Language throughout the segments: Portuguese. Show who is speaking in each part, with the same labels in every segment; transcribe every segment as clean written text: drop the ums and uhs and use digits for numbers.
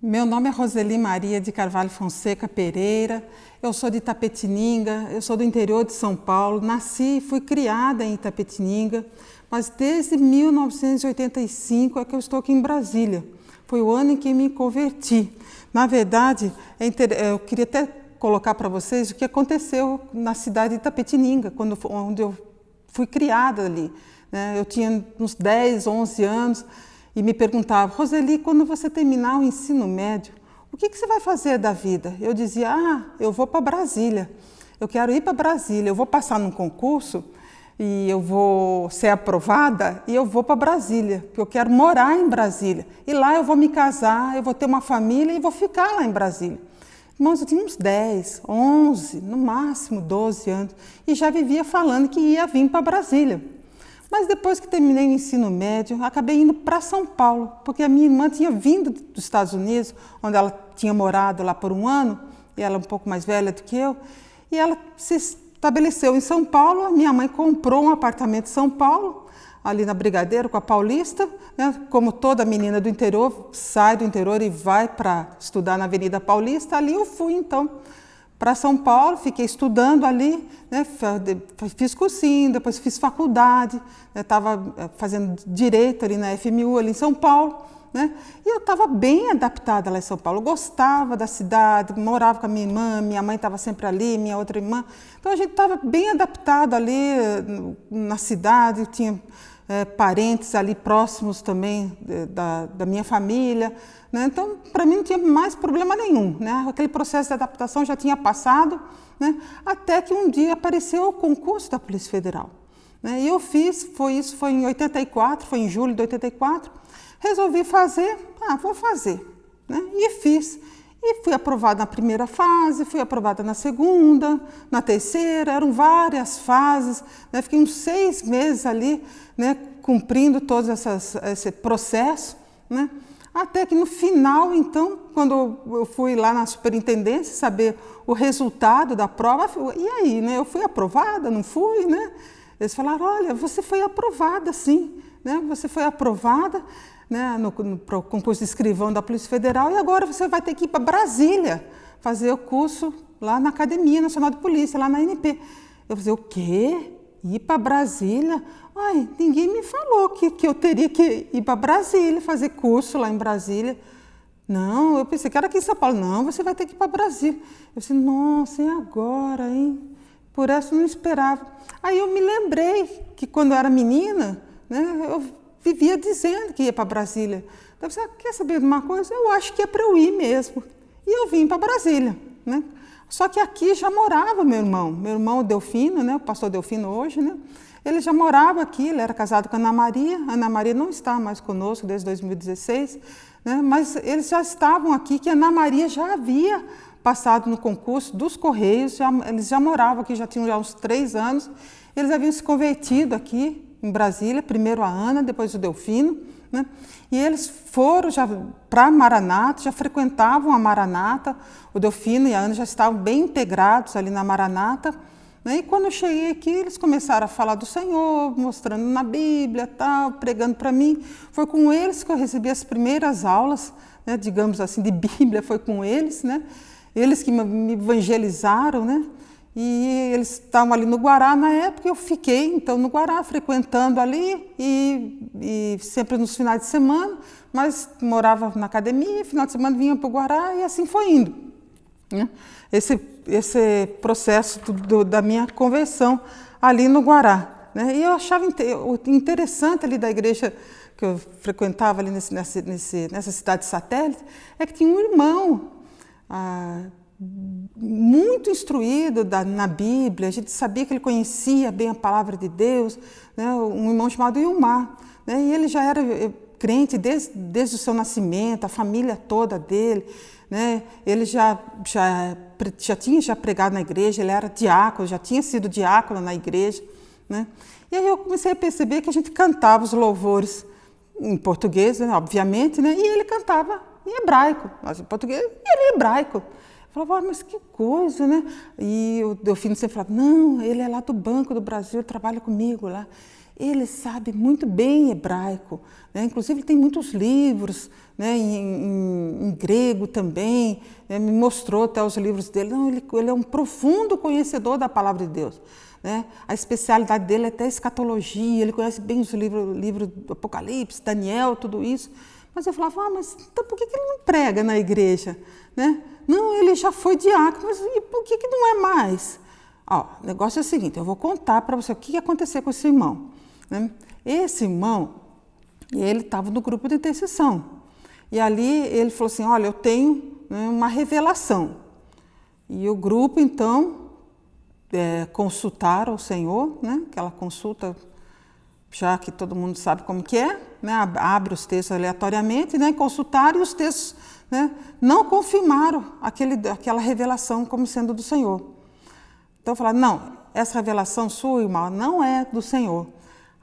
Speaker 1: Meu nome é Roseli Maria de Carvalho Fonseca Pereira, eu sou de Itapetininga, eu sou do interior de São Paulo, nasci e fui criada em Itapetininga, mas desde 1985 é que eu estou aqui em Brasília. Foi o ano em que me converti. Na verdade, eu queria até colocar para vocês o que aconteceu na cidade de Itapetininga, onde eu fui criada ali. Eu tinha uns 10, 11 anos, e me perguntava: Roseli, quando você terminar o ensino médio, o que você vai fazer da vida? Eu dizia: eu vou para Brasília, eu quero ir para Brasília, eu vou passar num concurso e eu vou ser aprovada e eu vou para Brasília, porque eu quero morar em Brasília. E lá eu vou me casar, eu vou ter uma família e vou ficar lá em Brasília. Irmãos, eu tinha uns 10, 11, no máximo 12 anos, e já vivia falando que ia vir para Brasília. Mas depois que terminei o ensino médio, acabei indo para São Paulo, porque a minha irmã tinha vindo dos Estados Unidos, onde ela tinha morado lá por um ano, e ela é um pouco mais velha do que eu, e ela se estabeleceu em São Paulo. A minha mãe comprou um apartamento em São Paulo, ali na Brigadeiro, com a Paulista, né? Como toda menina do interior, sai do interior e vai para estudar na Avenida Paulista. Ali eu fui, então, para São Paulo, fiquei estudando ali, né? Fiz cursinho, depois fiz faculdade, estava fazendo direito ali na FMU, ali em São Paulo, né? E eu estava bem adaptada lá em São Paulo, eu gostava da cidade, morava com a minha irmã, minha mãe estava sempre ali, minha outra irmã, então a gente estava bem adaptado ali na cidade, tinha parentes ali próximos também da minha família, né? Então, para mim não tinha mais problema nenhum, né? Aquele processo de adaptação já tinha passado, né? Até que um dia apareceu o concurso da Polícia Federal, né? E eu fiz, foi em 84, foi em julho de 84, resolvi fazer, vou fazer, né? E fiz. E fui aprovada na primeira fase, fui aprovada na segunda, na terceira, eram várias fases, né? Fiquei uns 6 meses ali, né, cumprindo todo esse processo, né? Até que no final, então, quando eu fui lá na superintendência saber o resultado da prova, e aí, né? Eu fui aprovada, não fui, né? Eles falaram: olha, você foi aprovada sim, né? Você foi aprovada, né, para o concurso de escrivão da Polícia Federal, e agora você vai ter que ir para Brasília fazer o curso lá na Academia Nacional de Polícia, lá na ANP. Eu falei: o quê? Ir para Brasília? Ai, ninguém me falou que eu teria que ir para Brasília, fazer curso lá em Brasília. Não, eu pensei que era aqui em São Paulo. Não, você vai ter que ir para Brasília. Eu disse: nossa, e agora, hein? Por essa eu não esperava. Aí eu me lembrei que quando eu era menina, né, eu vivia dizendo que ia para Brasília. Então, você quer saber de uma coisa? Eu acho que é para eu ir mesmo. E eu vim para Brasília, né? Só que aqui já morava meu irmão Delfino, né? O pastor Delfino hoje, né? Ele já morava aqui, ele era casado com a Ana Maria. A Ana Maria não está mais conosco desde 2016, né? Mas eles já estavam aqui, que a Ana Maria já havia passado no concurso dos Correios, eles já moravam aqui, já tinham uns 3 anos. Eles haviam se convertido aqui em Brasília, primeiro a Ana, depois o Delfino, né? E eles foram já para Maranata, já frequentavam a Maranata. O Delfino e a Ana já estavam bem integrados ali na Maranata, né? E quando eu cheguei aqui, eles começaram a falar do Senhor, mostrando na Bíblia, tal, pregando para mim. Foi com eles que eu recebi as primeiras aulas, né, digamos assim, de Bíblia, foi com eles, né? Eles que me evangelizaram, né? E eles estavam ali no Guará na época, eu fiquei então no Guará, frequentando ali e sempre nos finais de semana, mas morava na academia, final de semana vinha para o Guará e assim foi indo, né? Esse processo da minha conversão ali no Guará, né? E eu achava interessante ali da igreja que eu frequentava ali nessa cidade satélite, é que tinha um irmão muito instruído na Bíblia. A gente sabia que ele conhecia bem a palavra de Deus, né? Um irmão chamado Ilmar, né? E ele já era crente desde o seu nascimento, a família toda dele, né? Ele já tinha pregado na igreja, ele era diácono, já tinha sido diácono na igreja, né? E aí eu comecei a perceber que a gente cantava os louvores em português, né? Obviamente, né? E ele cantava em hebraico, nós em português, e ele em hebraico. Eu falava: mas que coisa, né? E o Delfino sempre falava: não, ele é lá do Banco do Brasil, trabalha comigo lá. ele sabe muito bem hebraico, né? Inclusive tem muitos livros, né, em grego também, né? Me mostrou até os livros dele. Não, ele é um profundo conhecedor da palavra de Deus, né? A especialidade dele é até escatologia, ele conhece bem os livros do Apocalipse, Daniel, tudo isso. Mas eu falava, mas então por que ele não prega na igreja, né? Não, ele já foi diácono, mas e por que não é mais? Ó, o negócio é o seguinte, eu vou contar para você o que aconteceu com esse irmão, né? Esse irmão, ele estava no grupo de intercessão. E ali ele falou assim, olha, eu tenho, né, uma revelação. E o grupo, então, consultaram o Senhor, né? Aquela consulta, já que todo mundo sabe como que é, né? Abre os textos aleatoriamente, né? Consultaram e os textos, né, não confirmaram aquela revelação como sendo do Senhor. Então falaram, não, essa revelação sua, irmão, não é do Senhor.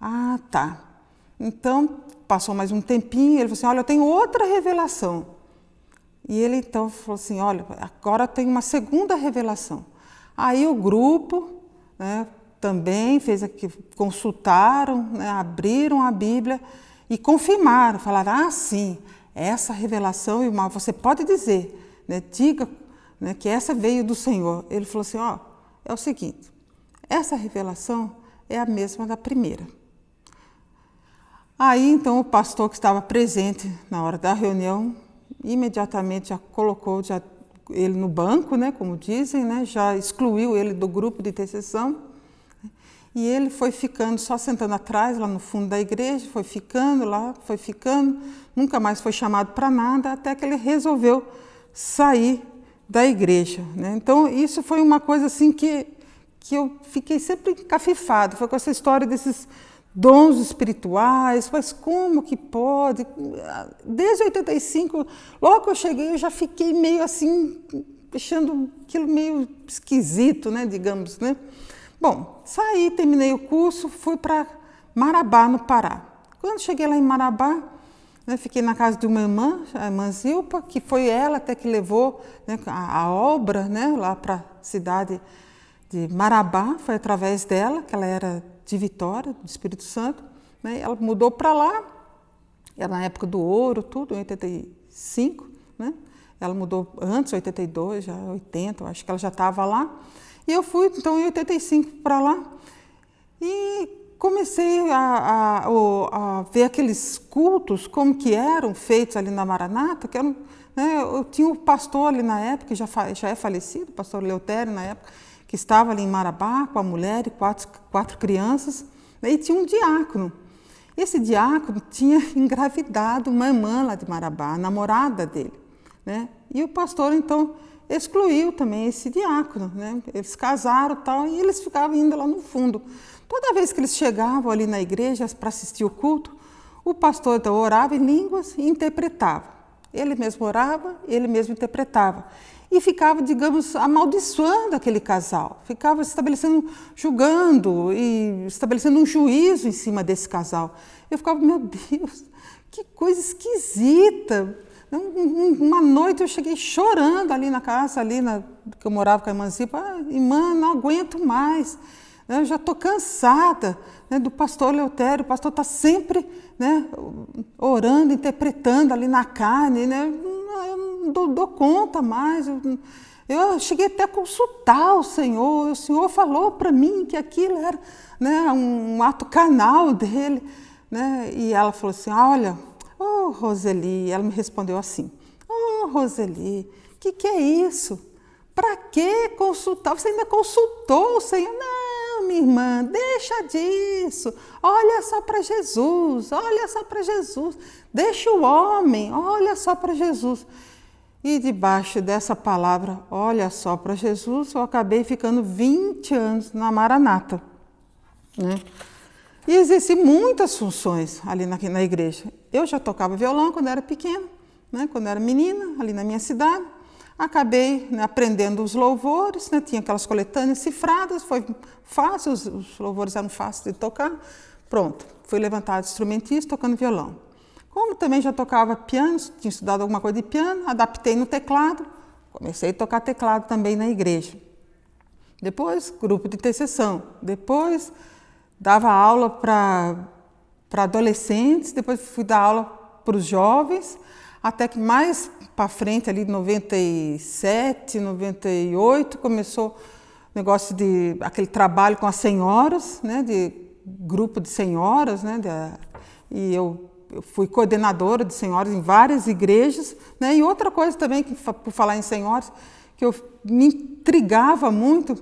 Speaker 1: Ah, tá. Então, passou mais um tempinho, ele falou assim, olha, eu tenho outra revelação. E ele então falou assim, olha, agora tem uma segunda revelação. Aí o grupo, né, também fez aqui, consultaram, né, abriram a Bíblia e confirmaram, falaram, ah, sim, essa revelação, irmão, você pode dizer, né, diga, né, que essa veio do Senhor. Ele falou assim, ó, é o seguinte, essa revelação é a mesma da primeira. Aí, então, o pastor que estava presente na hora da reunião, imediatamente já colocou ele no banco, né, como dizem, né, já excluiu ele do grupo de intercessão. E ele foi ficando, só sentando atrás, lá no fundo da igreja, foi ficando, nunca mais foi chamado para nada, até que ele resolveu sair da igreja, né? Então, isso foi uma coisa assim que eu fiquei sempre encafifado, foi com essa história desses dons espirituais, mas como que pode? Desde 85, logo que eu cheguei, eu já fiquei meio assim, achando aquilo meio esquisito, né, digamos, né? Bom, saí, terminei o curso, fui para Marabá, no Pará. Quando cheguei lá em Marabá, né, fiquei na casa de uma irmã, a irmã Zilpa, que foi ela até que levou, né, a obra, né, lá para a cidade de Marabá, foi através dela, que ela era de Vitória, do Espírito Santo, né? Ela mudou para lá, era na época do ouro, tudo, em 85, né? Ela mudou antes, 82, já 80, acho que ela já estava lá. E eu fui, então, em 85 para lá e comecei a ver aqueles cultos, como que eram feitos ali na Maranata, que eram, né, eu tinha um pastor ali na época, que já é falecido, o pastor Leutério na época, que estava ali em Marabá com a mulher e quatro crianças, né, e tinha um diácono. Esse diácono tinha engravidado uma irmã lá de Marabá, a namorada dele, né? E o pastor, então, excluiu também esse diácono, né? Eles casaram e tal, e eles ficavam indo lá no fundo. Toda vez que eles chegavam ali na igreja para assistir o culto, o pastor então orava em línguas e interpretava. Ele mesmo orava, ele mesmo interpretava. E ficava, digamos, amaldiçoando aquele casal, ficava julgando e estabelecendo um juízo em cima desse casal. Eu ficava, meu Deus, que coisa esquisita. Uma noite eu cheguei chorando ali na casa, que eu morava com a irmã Zipa, irmã, não aguento mais, né, eu já estou cansada, né, do pastor Leutério, o pastor está sempre, né, orando, interpretando ali na carne, né, eu não dou conta mais, eu cheguei até a consultar o Senhor falou para mim que aquilo era, né, um ato carnal dele, né, e ela falou assim, olha, oh, Roseli, ela me respondeu assim, oh, Roseli, que é isso? Para que consultar? Você ainda consultou o Senhor? Não, minha irmã, deixa disso, olha só para Jesus, deixa o homem, olha só para Jesus. E debaixo dessa palavra, olha só para Jesus, eu acabei ficando 20 anos na Maranata, né? E exerci muitas funções ali na igreja. Eu já tocava violão quando era pequena, né? Quando era menina, ali na minha cidade. Acabei, né, aprendendo os louvores, né? Tinha aquelas coletâneas cifradas, foi fácil, os louvores eram fáceis de tocar. Pronto, fui levantada instrumentista tocando violão. Como também já tocava piano, tinha estudado alguma coisa de piano, adaptei no teclado, comecei a tocar teclado também na igreja. Depois, grupo de intercessão. Depois dava aula para adolescentes, depois fui dar aula para os jovens, até que mais para frente, ali em 97, 98, começou o negócio de aquele trabalho com as senhoras, né, de grupo de senhoras, né, e eu fui coordenadora de senhoras em várias igrejas, né, e outra coisa também, que, por falar em senhoras, que me intrigava muito,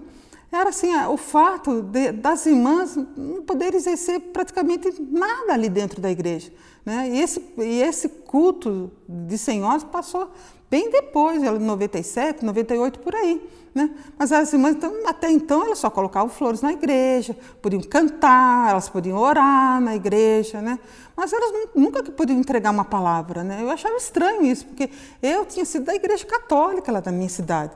Speaker 1: era assim, o fato das irmãs não poderem exercer praticamente nada ali dentro da igreja, né? E esse culto de senhoras passou bem depois, em 97, 98, por aí, né? Mas as irmãs, então, até então, elas só colocavam flores na igreja, podiam cantar, elas podiam orar na igreja, né? Mas elas nunca podiam entregar uma palavra, né? Eu achava estranho isso, porque eu tinha sido da igreja católica lá da minha cidade.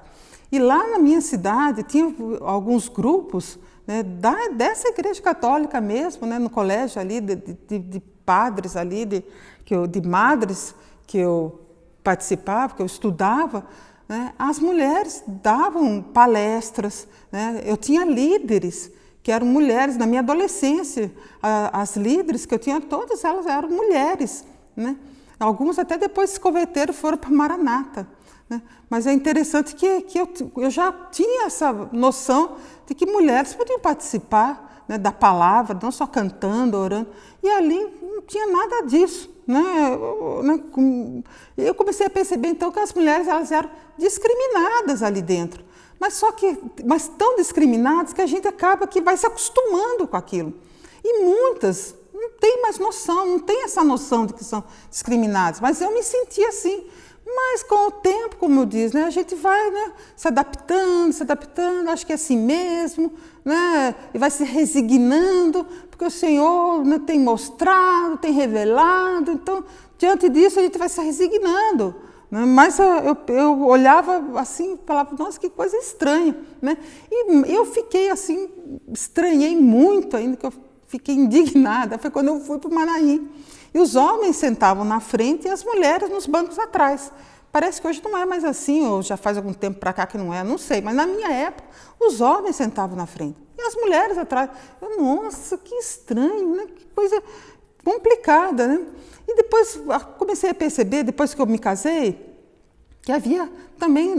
Speaker 1: E lá na minha cidade tinha alguns grupos, né, dessa igreja católica mesmo, né, no colégio ali, de padres ali, de madres que eu participava, que eu estudava, né, as mulheres davam palestras, né, eu tinha líderes que eram mulheres, na minha adolescência, as líderes que eu tinha, todas elas eram mulheres, né, algumas até depois se converteram e foram para Maranata. Né? Mas é interessante que eu já tinha essa noção de que mulheres podiam participar, né, da palavra, não só cantando, orando, e ali não tinha nada disso. Né? Eu comecei a perceber então que as mulheres elas eram discriminadas ali dentro, mas tão discriminadas que a gente acaba que vai se acostumando com aquilo. E muitas não têm mais noção, não têm essa noção de que são discriminadas, mas eu me senti assim. Mas com o tempo, como eu disse, né, a gente vai, né, se adaptando, acho que é assim mesmo, né, e vai se resignando, porque o Senhor, né, tem mostrado, tem revelado, então, diante disso, a gente vai se resignando. Né, mas eu olhava assim e falava, nossa, que coisa estranha. Né, e eu fiquei assim, estranhei muito ainda, que eu fiquei indignada, foi quando eu fui para o Manaim. E os homens sentavam na frente e as mulheres nos bancos atrás. Parece que hoje não é mais assim, ou já faz algum tempo para cá que não é, não sei. Mas na minha época, os homens sentavam na frente e as mulheres atrás. Nossa, que estranho, né? Que coisa complicada, né? E depois comecei a perceber, depois que eu me casei, que havia também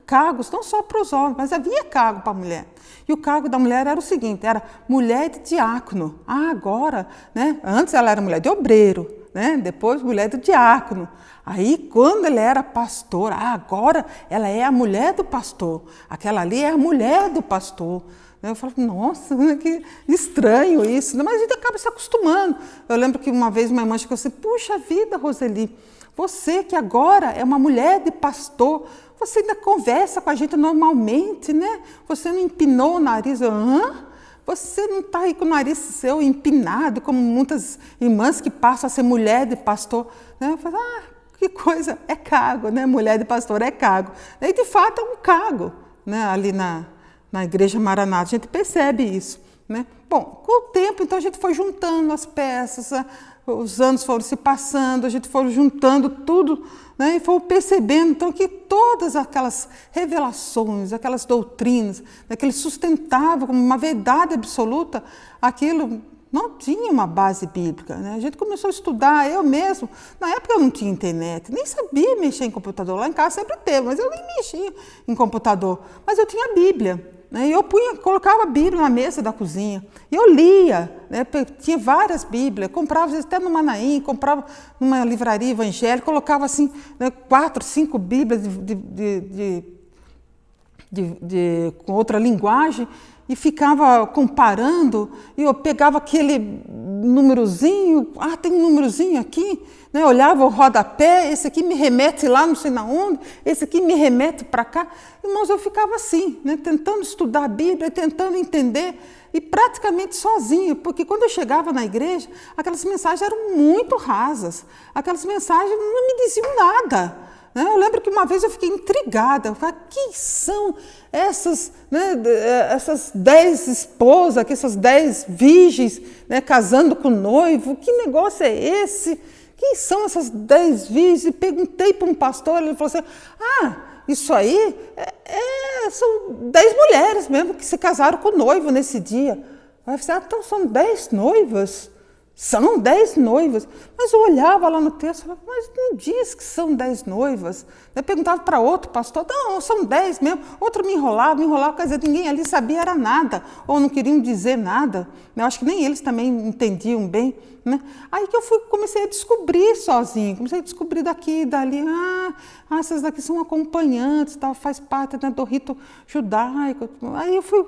Speaker 1: cargos, não só para os homens, mas havia cargo para a mulher. E o cargo da mulher era o seguinte, era mulher de diácono. Agora, né? Antes ela era mulher de obreiro, né? Depois mulher de diácono. Aí, quando ele era pastor, agora ela é a mulher do pastor. Aquela ali é a mulher do pastor. Eu falo, nossa, que estranho isso. Mas a gente acaba se acostumando. Eu lembro que uma vez minha irmã chegou assim, puxa vida, Roseli, você que agora é uma mulher de pastor, você ainda conversa com a gente normalmente, né? Você não empinou o nariz, você não está aí com o nariz seu empinado, como muitas irmãs que passam a ser mulher de pastor. Né? Eu falo, que coisa, é cargo, né? Mulher de pastor é cargo. E de fato é um cargo, né? Ali na Igreja Maranata, a gente percebe isso. Né? Bom, com o tempo, então, a gente foi juntando as peças, os anos foram se passando, a gente foi juntando tudo, né? E foi percebendo, então, que todas aquelas revelações, aquelas doutrinas, né, que ele sustentava como uma verdade absoluta, aquilo não tinha uma base bíblica. Né? A gente começou a estudar, eu mesmo, na época eu não tinha internet, nem sabia mexer em computador, lá em casa sempre teve, mas eu nem mexia em computador, mas eu tinha a Bíblia. E eu colocava a Bíblia na mesa da cozinha, e eu lia, né? Tinha várias Bíblias, comprava às vezes até no Manaim, comprava numa livraria evangélica, colocava assim, né, 4, 5 Bíblias com outra linguagem, e ficava comparando, e eu pegava aquele númerozinho, tem um númerozinho aqui, né? Olhava o rodapé, esse aqui me remete lá não sei na onde, esse aqui me remete para cá. Irmãos, eu ficava assim, né? Tentando estudar a Bíblia, tentando entender, e praticamente sozinha, porque quando eu chegava na igreja, aquelas mensagens eram muito rasas, aquelas mensagens não me diziam nada. Eu lembro que uma vez eu fiquei intrigada, eu falei, quem são essas, né, essas 10 esposas, essas 10 virgens, né, casando com o noivo, que negócio é esse? Quem são essas 10 virgens? E perguntei para um pastor, ele falou assim, isso aí são 10 mulheres mesmo que se casaram com o noivo nesse dia. Aí eu falei, então são 10 noivas? São 10 noivas. Mas eu olhava lá no texto e falava, mas não diz que são 10 noivas. Eu perguntava para outro pastor, não, são 10 mesmo. Outro me enrolava, quer dizer, ninguém ali sabia era nada, ou não queriam dizer nada. Eu acho que nem eles também entendiam bem. Né? Aí que eu comecei a descobrir sozinho, comecei a descobrir daqui e dali, essas daqui são acompanhantes, tal, faz parte, né, do rito judaico. Aí eu fui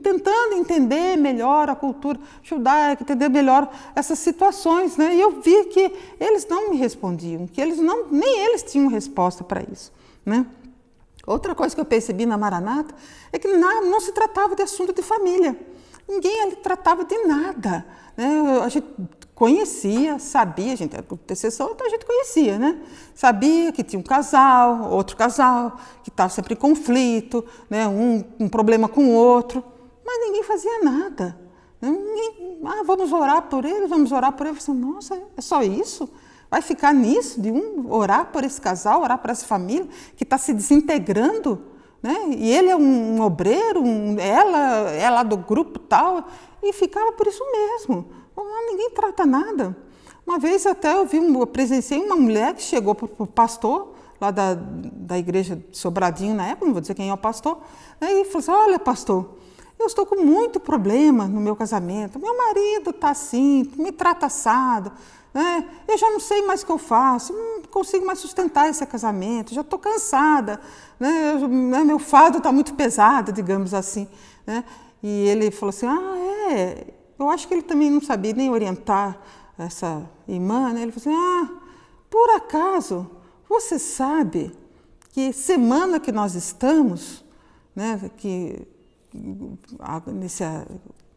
Speaker 1: tentando entender melhor a cultura judaica, entender melhor essas situações, né? E eu vi que eles não me respondiam, que nem eles tinham resposta para isso, né? Outra coisa que eu percebi na Maranata é que não se tratava de assunto de família. Ninguém ali tratava de nada, né? A gente conhecia, sabia, a gente era por intercessão, então a gente conhecia, né? Sabia que tinha um casal, outro casal, que estava sempre em conflito, né? Um problema com o outro, mas ninguém fazia nada. Vamos orar por ele, vamos orar por ele. Eu falei, nossa, é só isso? Vai ficar nisso, de orar por esse casal, orar por essa família que está se desintegrando, né? E ele é um obreiro, ela é lá do grupo tal, e ficava por isso mesmo. Ninguém trata nada. Uma vez até eu presenciei uma mulher que chegou para o pastor, lá da igreja de Sobradinho na época, não vou dizer quem é o pastor, né, e falou assim, olha pastor, eu estou com muito problema no meu casamento, meu marido está assim, me trata assado, né, eu já não sei mais o que eu faço, não consigo mais sustentar esse casamento, já estou cansada, né, meu fardo está muito pesado, digamos assim. Né, e ele falou assim, eu acho que ele também não sabia nem orientar essa irmã, né? Ele falou assim, por acaso, você sabe que semana que nós estamos, né,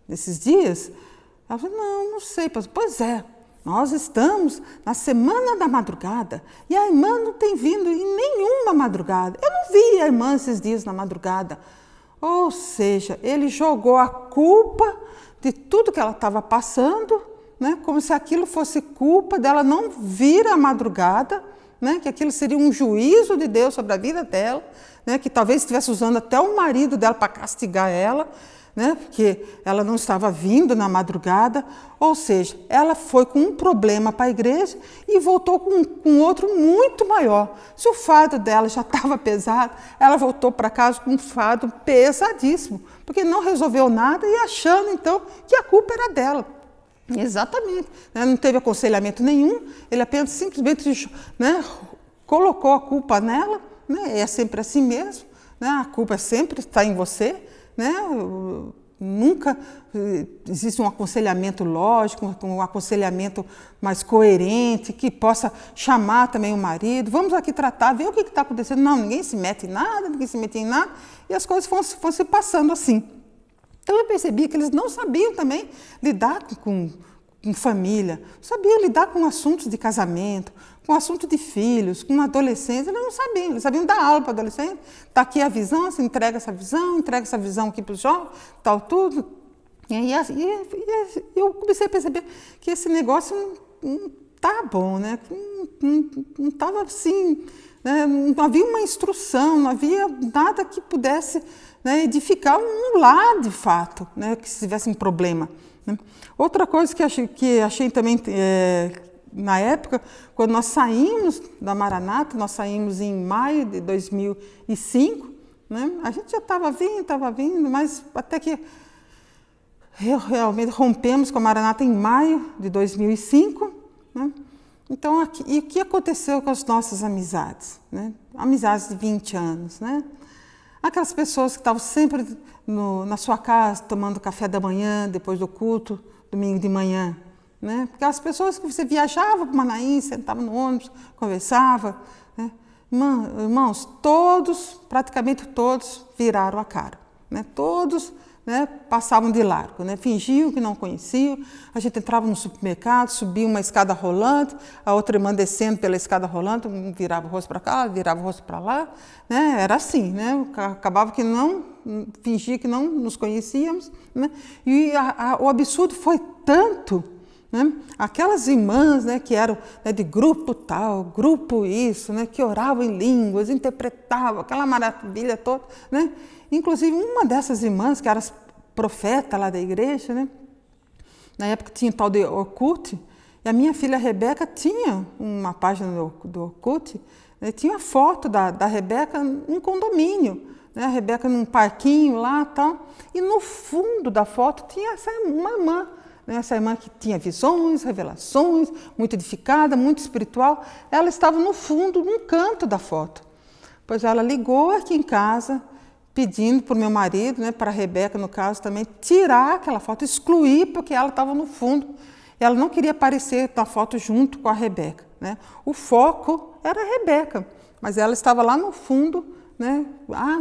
Speaker 1: nesses dias? Ela falou, não sei, pastor. Pois é, nós estamos na semana da madrugada e a irmã não tem vindo em nenhuma madrugada. Eu não vi a irmã esses dias na madrugada. Ou seja, ele jogou a culpa de tudo que ela estava passando, né, como se aquilo fosse culpa dela não vir à madrugada, né, que aquilo seria um juízo de Deus sobre a vida dela, né, que talvez estivesse usando até o marido dela para castigar ela, né, porque ela não estava vindo na madrugada. Ou seja, ela foi com um problema para a igreja e voltou com outro muito maior. Se o fardo dela já estava pesado, ela voltou para casa com um fardo pesadíssimo, porque não resolveu nada e achando então que a culpa era dela. Exatamente, né? Não teve aconselhamento nenhum, ele apenas simplesmente, né, colocou a culpa nela, né? É sempre assim mesmo, né? A culpa sempre está em você. Né? Nunca existe um aconselhamento lógico, um aconselhamento mais coerente, que possa chamar também o marido. Vamos aqui tratar, ver o que está acontecendo. Não, ninguém se mete em nada, ninguém se mete em nada, e as coisas vão se passando assim. Então eu percebi que eles não sabiam também lidar com família, sabiam lidar com assuntos de casamento, com assunto de filhos, com adolescentes. Eles sabiam dar aula para adolescente. Está aqui a visão, você entrega essa visão aqui para os jovens, tal, tudo. E eu comecei a perceber que esse negócio não está bom, né? Não estava assim, né? Não havia uma instrução, não havia nada que pudesse, né, edificar um lar de fato, né, que se tivesse um problema. Né? Outra coisa que achei também na época, quando nós saímos da Maranata, nós saímos em maio de 2005, né? A gente já estava vindo, mas até que realmente rompemos com a Maranata em maio de 2005. Né? Então, e o que aconteceu com as nossas amizades? Né? Amizades de 20 anos. Né? Aquelas pessoas que estavam sempre na sua casa, tomando café da manhã, depois do culto, domingo de manhã. Né? Aquelas pessoas que você viajava para Manaim, sentava no ônibus, conversava. Né? Irmãos, praticamente todos viraram a cara. Né? Todos, né, passavam de largo, né? Fingiam que não conheciam. A gente entrava no supermercado, subia uma escada rolante, a outra irmã descendo pela escada rolante, um virava o rosto para cá, virava o rosto para lá. Né? Era assim, né? Acabava que fingia que não nos conhecíamos. Né? E o absurdo foi tanto. Né? Aquelas irmãs, né, que eram, né, de grupo tal, grupo isso, né, que oravam em línguas, interpretavam aquela maravilha toda. Né? Inclusive, uma dessas irmãs, que era profeta lá da igreja, né? Na época tinha o tal de Orkut, e a minha filha Rebeca tinha uma página do Orkut, né? Tinha a foto da Rebeca em condomínio, né? A Rebeca num parquinho lá e tal, e no fundo da foto tinha uma irmã, né? Essa irmã que tinha visões, revelações, muito edificada, muito espiritual, ela estava no fundo, num canto da foto. Pois ela ligou aqui em casa, pedindo para o meu marido, né, para a Rebeca, no caso também, tirar aquela foto, excluir, porque ela estava no fundo. Ela não queria aparecer na foto junto com a Rebeca, né? O foco era a Rebeca, mas ela estava lá no fundo, né?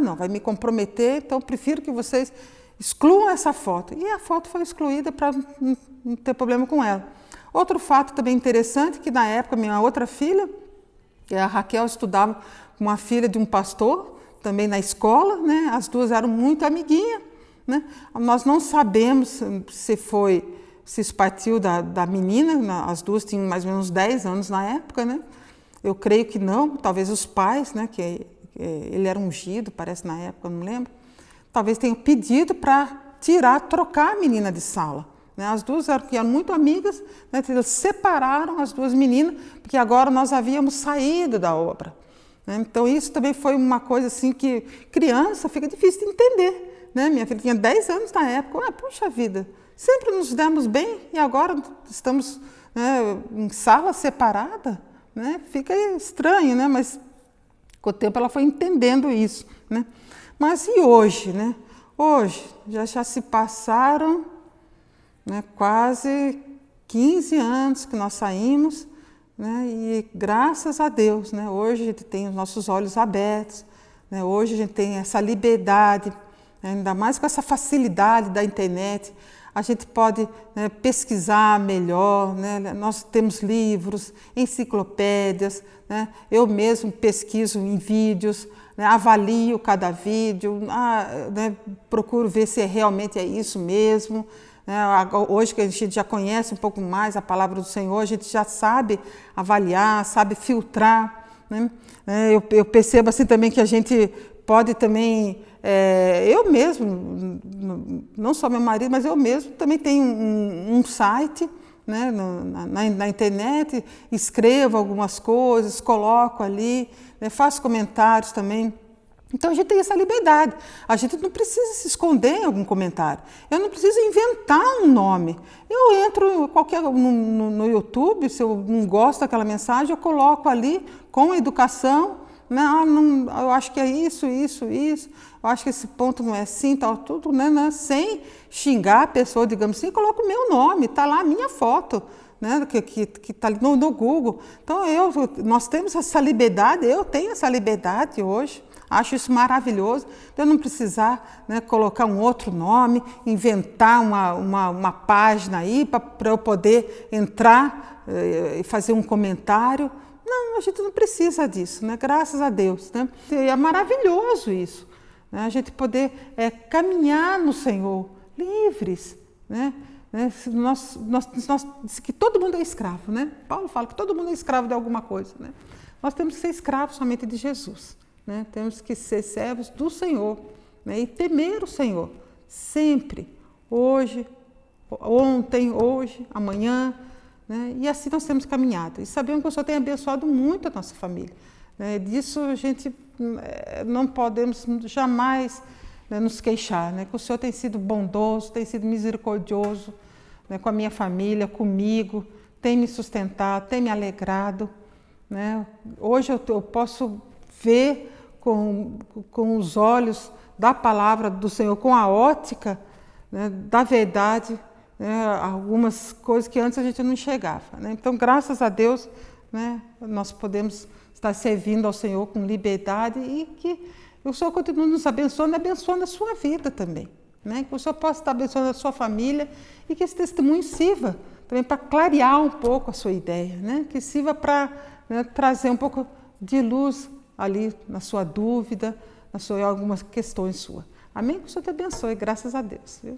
Speaker 1: Não, vai me comprometer, então prefiro que vocês excluam essa foto. E a foto foi excluída para não ter problema com ela. Outro fato também interessante, que na época minha outra filha, a Raquel, estudava com uma filha de um pastor, também na escola, né? As duas eram muito amiguinhas, né? Nós não sabemos se isso partiu da menina, as duas tinham mais ou menos 10 anos na época, né? Eu creio que não, talvez os pais, né? Que ele era ungido, parece na época, não lembro, talvez tenham pedido para trocar a menina de sala, né? As duas eram muito amigas, né? Eles separaram as duas meninas, porque agora nós havíamos saído da obra. Então isso também foi uma coisa assim que criança fica difícil de entender, né? Minha filha tinha 10 anos na época, puxa vida, sempre nos demos bem e agora estamos, né, em sala separada, né? Fica estranho, né? Mas com o tempo ela foi entendendo isso, né? Mas e hoje, né? Hoje já se passaram, né, quase 15 anos que nós saímos, né? E graças a Deus, né? Hoje a gente tem os nossos olhos abertos, né? Hoje a gente tem essa liberdade, né? Ainda mais com essa facilidade da internet, a gente pode, né, pesquisar melhor, né? Nós temos livros, enciclopédias, né? Eu mesmo pesquiso em vídeos, né? Avalio cada vídeo, né? Procuro ver se realmente é isso mesmo. Hoje que a gente já conhece um pouco mais a palavra do Senhor, a gente já sabe avaliar, sabe filtrar, né? Eu percebo assim também que a gente pode também, eu mesmo, não só meu marido, mas eu mesmo também tenho um site, né, na internet, escrevo algumas coisas, coloco ali, né, faço comentários também. Então a gente tem essa liberdade, a gente não precisa se esconder em algum comentário, eu não preciso inventar um nome, eu entro no YouTube, se eu não gosto daquela mensagem, eu coloco ali com educação, né? Eu acho que é isso, eu acho que esse ponto não é assim, tal, tudo, né? Sem xingar a pessoa, digamos assim, coloco o meu nome, está lá a minha foto, né, que está ali no Google. Então nós temos essa liberdade, eu tenho essa liberdade hoje. Acho isso maravilhoso, de eu não precisar, né, colocar um outro nome, inventar uma página aí para eu poder entrar e fazer um comentário. Não, a gente não precisa disso, né? Graças a Deus, né? E é maravilhoso isso, né? A gente poder caminhar no Senhor, livres, né? Que todo mundo é escravo, né? Paulo fala que todo mundo é escravo de alguma coisa, né? Nós temos que ser escravos somente de Jesus. Né? Temos que ser servos do Senhor, né? E temer o Senhor, sempre, hoje, ontem, hoje, amanhã, né? E assim nós temos caminhado. E sabemos que o Senhor tem abençoado muito a nossa família, né? Disso a gente não podemos jamais, né, nos queixar, né? Que o Senhor tem sido bondoso, tem sido misericordioso, né, com a minha família, comigo, tem me sustentado, tem me alegrado, né? Hoje eu posso ver com os olhos da palavra do Senhor, com a ótica, né, da verdade, né, algumas coisas que antes a gente não enxergava, né? Então, graças a Deus, né, nós podemos estar servindo ao Senhor com liberdade e que o Senhor continue nos abençoando e abençoando a sua vida também, né? Que o Senhor possa estar abençoando a sua família e que esse testemunho sirva também para clarear um pouco a sua ideia, né? Que sirva para, né, trazer um pouco de luz ali na sua dúvida, em algumas questões suas. Amém? Que o Senhor te abençoe, graças a Deus. Viu?